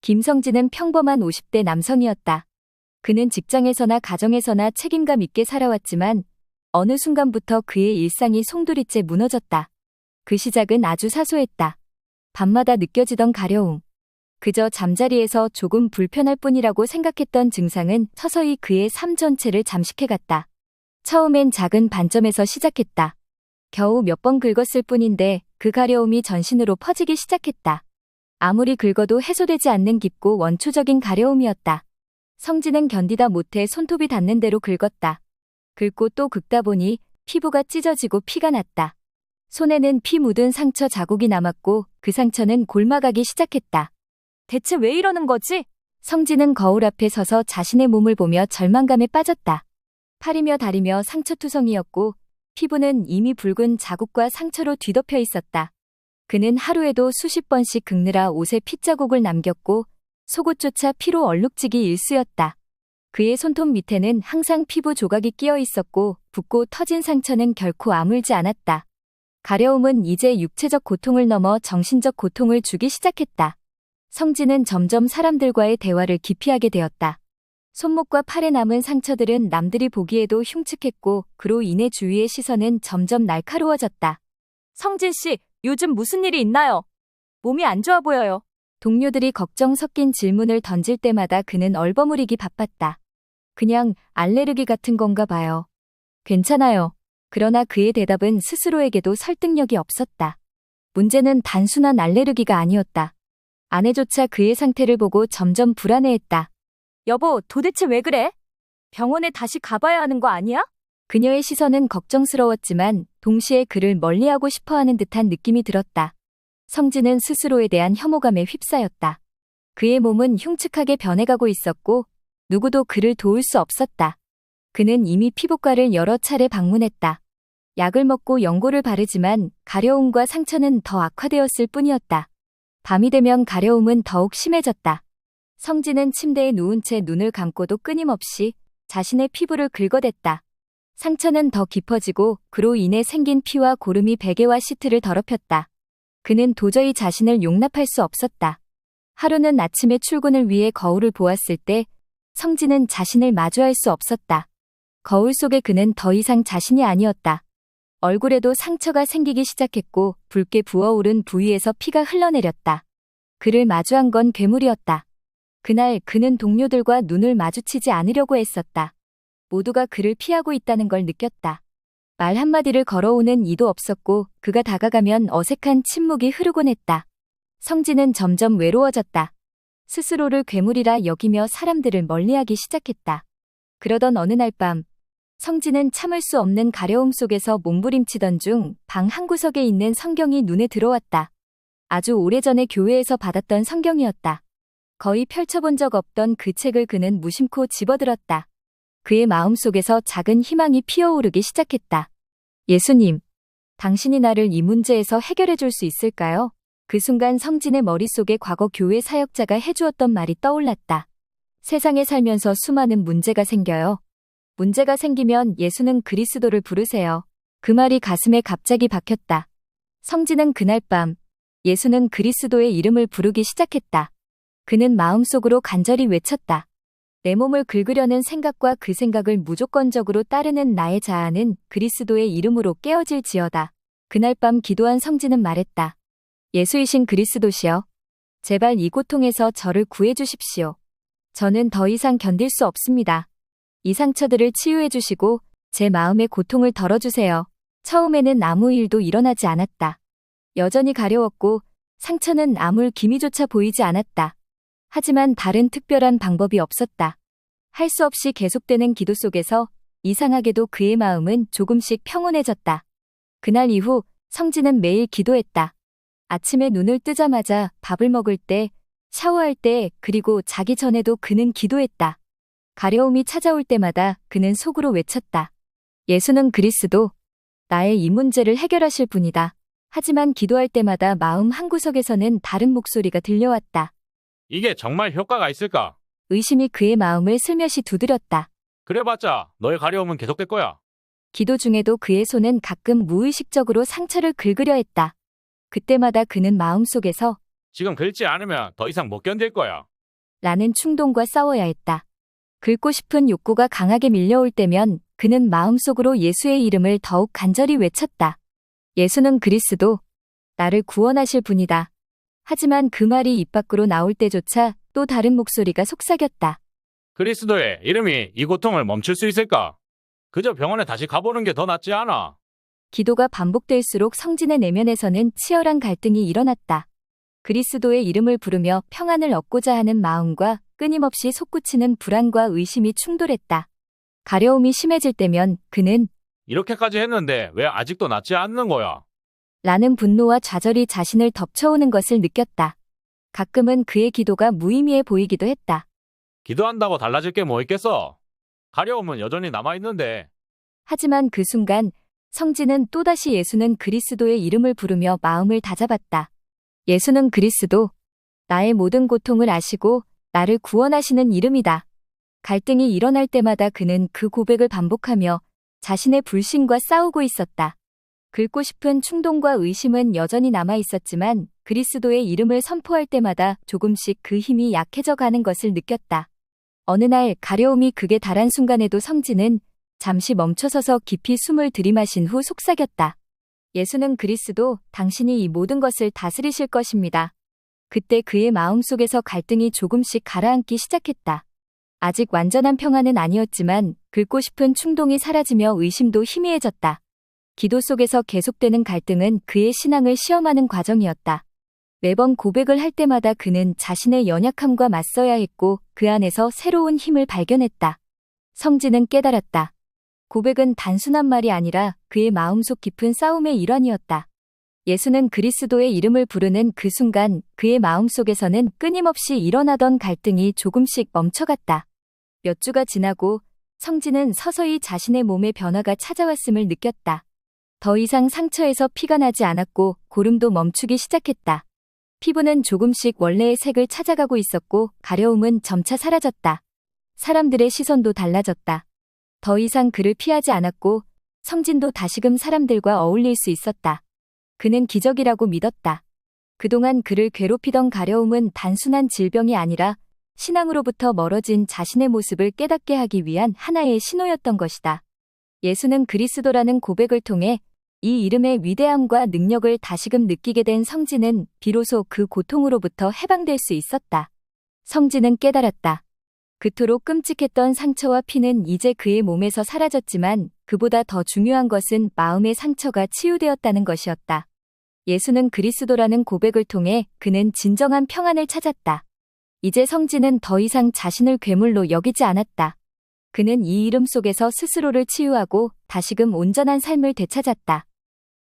김성진은 평범한 50대 남성이었다. 그는 직장에서나 가정에서나 책임감 있게 살아왔지만 어느 순간부터 그의 일상이 송두리째 무너졌다. 그 시작은 아주 사소했다. 밤마다 느껴지던 가려움. 그저 잠자리에서 조금 불편할 뿐이라고 생각했던 증상은 서서히 그의 삶 전체를 잠식해갔다. 처음엔 작은 반점에서 시작했다. 겨우 몇 번 긁었을 뿐인데 그 가려움이 전신으로 퍼지기 시작했다. 아무리 긁어도 해소되지 않는 깊고 원초적인 가려움이었다. 성진은 견디다 못해 손톱이 닿는 대로 긁었다. 긁고 또 긁다 보니 피부가 찢어지고 피가 났다. 손에는 피 묻은 상처 자국이 남았고 그 상처는 골마가기 시작했다. 대체 왜 이러는 거지? 성진은 거울 앞에 서서 자신의 몸을 보며 절망감에 빠졌다. 팔이며 다리며 상처투성이었고 피부는 이미 붉은 자국과 상처로 뒤덮여 있었다. 그는 하루에도 수십 번씩 긁느라 옷에 핏자국을 남겼고 속옷조차 피로 얼룩지기 일쑤였다. 그의 손톱 밑에는 항상 피부 조각이 끼어 있었고 붓고 터진 상처는 결코 아물지 않았다. 가려움은 이제 육체적 고통을 넘어 정신적 고통을 주기 시작했다. 성진은 점점 사람들과의 대화를 기피하게 되었다. 손목과 팔에 남은 상처들은 남들이 보기에도 흉측했고 그로 인해 주위의 시선은 점점 날카로워졌다. 성진 씨, 요즘 무슨 일이 있나요? 몸이 안 좋아 보여요. 동료들이 걱정 섞인 질문을 던질 때마다 그는 얼버무리기 바빴다. 그냥 알레르기 같은 건가 봐요. 괜찮아요. 그러나 그의 대답은 스스로에게도 설득력이 없었다. 문제는 단순한 알레르기가 아니었다. 아내조차 그의 상태를 보고 점점 불안해했다. 여보, 도대체 왜 그래? 병원에 다시 가봐야 하는 거 아니야? 그녀의 시선은 걱정스러웠지만 동시에 그를 멀리하고 싶어하는 듯한 느낌이 들었다. 성진은 스스로에 대한 혐오감에 휩싸였다. 그의 몸은 흉측하게 변해가고 있었고 누구도 그를 도울 수 없었다. 그는 이미 피부과를 여러 차례 방문했다. 약을 먹고 연고를 바르지만 가려움과 상처는 더 악화되었을 뿐이었다. 밤이 되면 가려움은 더욱 심해졌다. 성진은 침대에 누운 채 눈을 감고도 끊임없이 자신의 피부를 긁어댔다. 상처는 더 깊어지고 그로 인해 생긴 피와 고름이 베개와 시트를 더럽혔다. 그는 도저히 자신을 용납할 수 없었다. 하루는 아침에 출근을 위해 거울을 보았을 때 성진은 자신을 마주할 수 없었다. 거울 속의 그는 더 이상 자신이 아니었다. 얼굴에도 상처가 생기기 시작했고 붉게 부어오른 부위에서 피가 흘러내렸다. 그를 마주한 건 괴물이었다. 그날 그는 동료들과 눈을 마주치지 않으려고 했었다. 모두가 그를 피하고 있다는 걸 느꼈다. 말 한마디를 걸어오는 이도 없었고 그가 다가가면 어색한 침묵이 흐르곤 했다. 성진은 점점 외로워졌다. 스스로를 괴물이라 여기며 사람들을 멀리하기 시작했다. 그러던 어느 날 밤, 성진은 참을 수 없는 가려움 속에서 몸부림치던 중 방 한구석에 있는 성경이 눈에 들어왔다. 아주 오래전에 교회에서 받았던 성경이었다. 거의 펼쳐본 적 없던 그 책을 그는 무심코 집어들었다. 그의 마음속에서 작은 희망이 피어오르기 시작했다. 예수님, 당신이 나를 이 문제에서 해결해 줄 수 있을까요? 그 순간 성진의 머릿속에 과거 교회 사역자가 해주었던 말이 떠올랐다. 세상에 살면서 수많은 문제가 생겨요. 문제가 생기면 예수는 그리스도를 부르세요. 그 말이 가슴에 갑자기 박혔다. 성진은 그날 밤 예수는 그리스도의 이름을 부르기 시작했다. 그는 마음속으로 간절히 외쳤다. 내 몸을 긁으려는 생각과 그 생각을 무조건적으로 따르는 나의 자아는 그리스도의 이름으로 깨어질지어다. 그날 밤 기도한 성진은 말했다. 예수이신 그리스도시여, 제발 이 고통에서 저를 구해 주십시오. 저는 더 이상 견딜 수 없습니다. 이 상처들을 치유해 주시고 제 마음의 고통을 덜어주세요. 처음에는 아무 일도 일어나지 않았다. 여전히 가려웠고 상처는 아물 기미조차 보이지 않았다. 하지만 다른 특별한 방법이 없었다. 할 수 없이 계속되는 기도 속에서 이상하게도 그의 마음은 조금씩 평온해졌다. 그날 이후 성진은 매일 기도했다. 아침에 눈을 뜨자마자 밥을 먹을 때, 샤워할 때, 그리고 자기 전에도 그는 기도했다. 가려움이 찾아올 때마다 그는 속으로 외쳤다. 예수는 그리스도, 나의 이 문제를 해결하실 분이다. 하지만 기도할 때마다 마음 한구석에서는 다른 목소리가 들려왔다. 이게 정말 효과가 있을까? 의심이 그의 마음을 슬며시 두드렸다. 그래봤자 너의 가려움은 계속될 거야. 기도 중에도 그의 손은 가끔 무의식적으로 상처를 긁으려 했다. 그때마다 그는 마음속에서 지금 긁지 않으면 더 이상 못 견딜 거야. 라는 충동과 싸워야 했다. 긁고 싶은 욕구가 강하게 밀려올 때면 그는 마음속으로 예수의 이름을 더욱 간절히 외쳤다. 예수는 그리스도, 나를 구원하실 분이다. 하지만 그 말이 입 밖으로 나올 때조차 또 다른 목소리가 속삭였다. 그리스도의 이름이 이 고통을 멈출 수 있을까? 그저 병원에 다시 가보는 게 더 낫지 않아? 기도가 반복될수록 성진의 내면에서는 치열한 갈등이 일어났다. 그리스도의 이름을 부르며 평안을 얻고자 하는 마음과 끊임없이 솟구치는 불안과 의심이 충돌했다. 가려움이 심해질 때면 그는 이렇게까지 했는데 왜 아직도 낫지 않는 거야? 라는 분노와 좌절이 자신을 덮쳐오는 것을 느꼈다. 가끔은 그의 기도가 무의미해 보이기도 했다. 기도한다고 달라질 게 뭐 있겠어? 가려움은 여전히 남아있는데. 하지만 그 순간 성진은 또다시 예수는 그리스도의 이름을 부르며 마음을 다잡았다. 예수는 그리스도, 나의 모든 고통을 아시고 나를 구원하시는 이름이다. 갈등이 일어날 때마다 그는 그 고백을 반복하며 자신의 불신과 싸우고 있었다. 긁고 싶은 충동과 의심은 여전히 남아 있었지만 그리스도의 이름을 선포할 때마다 조금씩 그 힘이 약해져 가는 것을 느꼈다. 어느 날 가려움이 극에 달한 순간에도 성진은 잠시 멈춰서서 깊이 숨을 들이마신 후 속삭였다. 예수는 그리스도, 당신이 이 모든 것을 다스리실 것입니다. 그때 그의 마음속에서 갈등이 조금씩 가라앉기 시작했다. 아직 완전한 평안은 아니었지만 긁고 싶은 충동이 사라지며 의심도 희미해졌다. 기도 속에서 계속되는 갈등은 그의 신앙을 시험하는 과정이었다. 매번 고백을 할 때마다 그는 자신의 연약함과 맞서야 했고 그 안에서 새로운 힘을 발견했다. 성진은 깨달았다. 고백은 단순한 말이 아니라 그의 마음속 깊은 싸움의 일환이었다. 예수는 그리스도의 이름을 부르는 그 순간 그의 마음속에서는 끊임없이 일어나던 갈등이 조금씩 멈춰갔다. 몇 주가 지나고 성진은 서서히 자신의 몸에 변화가 찾아왔음을 느꼈다. 더 이상 상처에서 피가 나지 않았고 고름도 멈추기 시작했다. 피부는 조금씩 원래의 색을 찾아가고 있었고 가려움은 점차 사라졌다. 사람들의 시선도 달라졌다. 더 이상 그를 피하지 않았고 성진도 다시금 사람들과 어울릴 수 있었다. 그는 기적이라고 믿었다. 그동안 그를 괴롭히던 가려움은 단순한 질병이 아니라 신앙으로부터 멀어진 자신의 모습을 깨닫게 하기 위한 하나의 신호였던 것이다. 예수는 그리스도라는 고백을 통해 이 이름의 위대함과 능력을 다시금 느끼게 된 성진은 비로소 그 고통으로부터 해방될 수 있었다. 성진은 깨달았다. 그토록 끔찍했던 상처와 피는 이제 그의 몸에서 사라졌지만 그보다 더 중요한 것은 마음의 상처가 치유되었다는 것이었다. 예수는 그리스도라는 고백을 통해 그는 진정한 평안을 찾았다. 이제 성진은 더 이상 자신을 괴물로 여기지 않았다. 그는 이 이름 속에서 스스로를 치유하고 다시금 온전한 삶을 되찾았다.